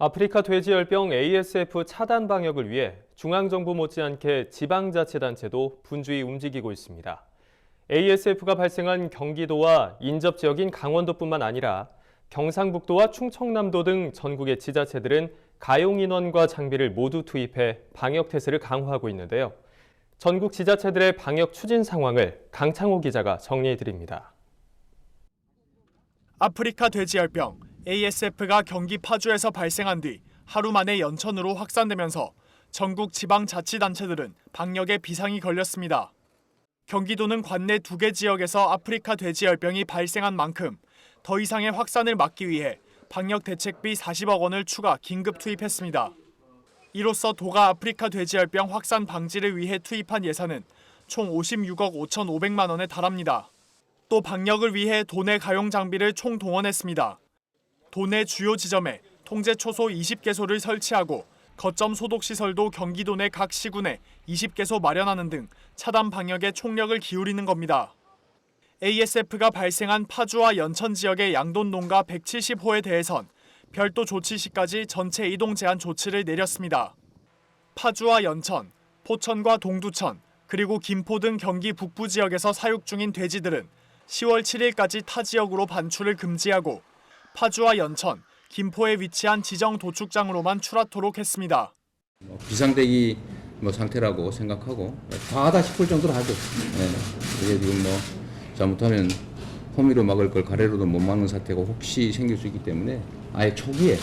아프리카 돼지열병 ASF 차단 방역을 위해 중앙정부 못지않게 지방자치단체도 분주히 움직이고 있습니다. ASF가 발생한 경기도와 인접 지역인 강원도뿐만 아니라 경상북도와 충청남도 등 전국의 지자체들은 가용 인원과 장비를 모두 투입해 방역 태세를 강화하고 있는데요. 전국 지자체들의 방역 추진 상황을 강창호 기자가 정리해드립니다. 아프리카 돼지열병 ASF가 경기 파주에서 발생한 뒤 하루 만에 연천으로 확산되면서 전국 지방자치단체들은 방역에 비상이 걸렸습니다. 경기도는 관내 2개 지역에서 아프리카 돼지열병이 발생한 만큼 더 이상의 확산을 막기 위해 방역 대책비 40억 원을 추가 긴급 투입했습니다. 이로써 도가 아프리카 돼지열병 확산 방지를 위해 투입한 예산은 총 56억 5,500만 원에 달합니다. 또 방역을 위해 도내 가용 장비를 총동원했습니다. 도내 주요 지점에 통제 초소 20개소를 설치하고 거점 소독 시설도 경기도 내 각 시군에 20개소 마련하는 등 차단 방역에 총력을 기울이는 겁니다. ASF가 발생한 파주와 연천 지역의 양돈 농가 170호에 대해선 별도 조치 시까지 전체 이동 제한 조치를 내렸습니다. 파주와 연천, 포천과 동두천, 그리고 김포 등 경기 북부 지역에서 사육 중인 돼지들은 10월 7일까지 타 지역으로 반출을 금지하고 파주와 연천, 김포에 위치한 지정 도축장으로만 출하토록 했습니다. 비상대기 상태라고 생각하고 과하다 싶을 정도로 하죠. 이게 지금 잘못하면 호미로 막을 걸 가래로도 못 막는 사태가 혹시 생길 수 있기 때문에 아예 초기에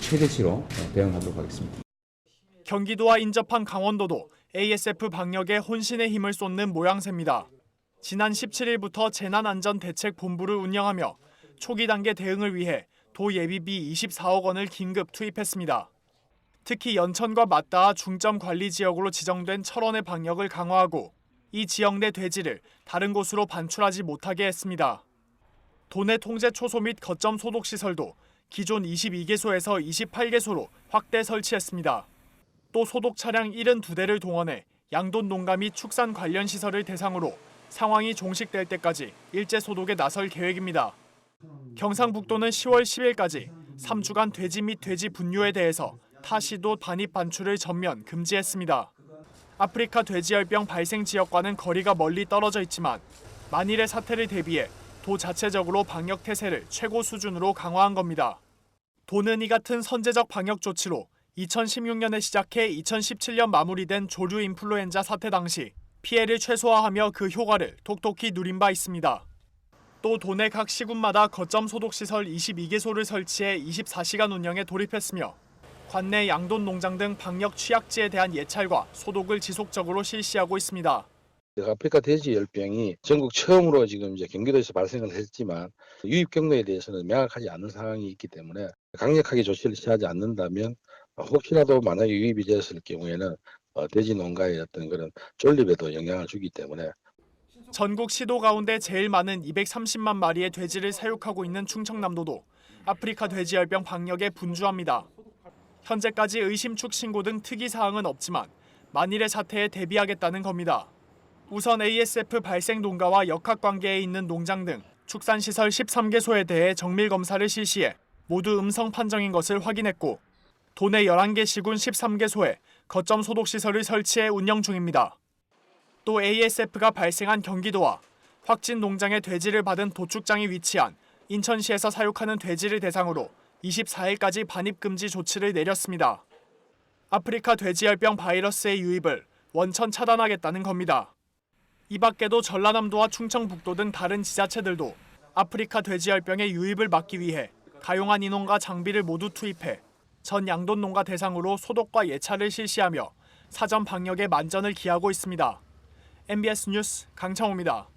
최대치로 대응하도록 하겠습니다. 경기도와 인접한 강원도도 ASF 방역에 혼신의 힘을 쏟는 모양새입니다. 지난 17일부터 재난안전대책본부를 운영하며 초기 단계 대응을 위해 도 예비비 24억 원을 긴급 투입했습니다. 특히 연천과 맞닿아 중점 관리 지역으로 지정된 철원의 방역을 강화하고 이 지역 내 돼지를 다른 곳으로 반출하지 못하게 했습니다. 도내 통제 초소 및 거점 소독 시설도 기존 22개소에서 28개소로 확대 설치했습니다. 또 소독 차량 72대를 동원해 양돈 농가 및 축산 관련 시설을 대상으로 상황이 종식될 때까지 일제 소독에 나설 계획입니다. 경상북도는 10월 10일까지 3주간 돼지 및 돼지 분뇨에 대해서 타시도 반입 반출을 전면 금지했습니다. 아프리카 돼지열병 발생 지역과는 거리가 멀리 떨어져 있지만 만일의 사태를 대비해 도 자체적으로 방역 태세를 최고 수준으로 강화한 겁니다. 도는 이 같은 선제적 방역 조치로 2016년에 시작해 2017년 마무리된 조류 인플루엔자 사태 당시 피해를 최소화하며 그 효과를 톡톡히 누린 바 있습니다. 또 도내 각 시군마다 거점 소독시설 22개소를 설치해 24시간 운영에 돌입했으며 관내 양돈 농장 등 방역 취약지에 대한 예찰과 소독을 지속적으로 실시하고 있습니다. 아프리카 돼지열병이 전국 처음으로 지금 이제 경기도에서 발생을 했지만 유입 경로에 대해서는 명확하지 않은 상황이 있기 때문에 강력하게 조치를 취하지 않는다면 혹시라도 만약에 유입이 되었을 경우에는 돼지 농가의 어떤 그런 존립에도 영향을 주기 때문에 전국 시도 가운데 제일 많은 230만 마리의 돼지를 사육하고 있는 충청남도도 아프리카 돼지열병 방역에 분주합니다. 현재까지 의심축 신고 등 특이 사항은 없지만 만일의 사태에 대비하겠다는 겁니다. 우선 ASF 발생 농가와 역학관계에 있는 농장 등 축산시설 13개소에 대해 정밀검사를 실시해 모두 음성 판정인 것을 확인했고 도내 11개 시군 13개소에 거점 소독시설을 설치해 운영 중입니다. 또 ASF가 발생한 경기도와 확진 농장의 돼지를 받은 도축장이 위치한 인천시에서 사육하는 돼지를 대상으로 24일까지 반입금지 조치를 내렸습니다. 아프리카 돼지열병 바이러스의 유입을 원천 차단하겠다는 겁니다. 이 밖에도 전라남도와 충청북도 등 다른 지자체들도 아프리카 돼지열병의 유입을 막기 위해 가용한 인원과 장비를 모두 투입해 전 양돈 농가 대상으로 소독과 예찰을 실시하며 사전 방역에 만전을 기하고 있습니다. MBS 뉴스 강창호입니다.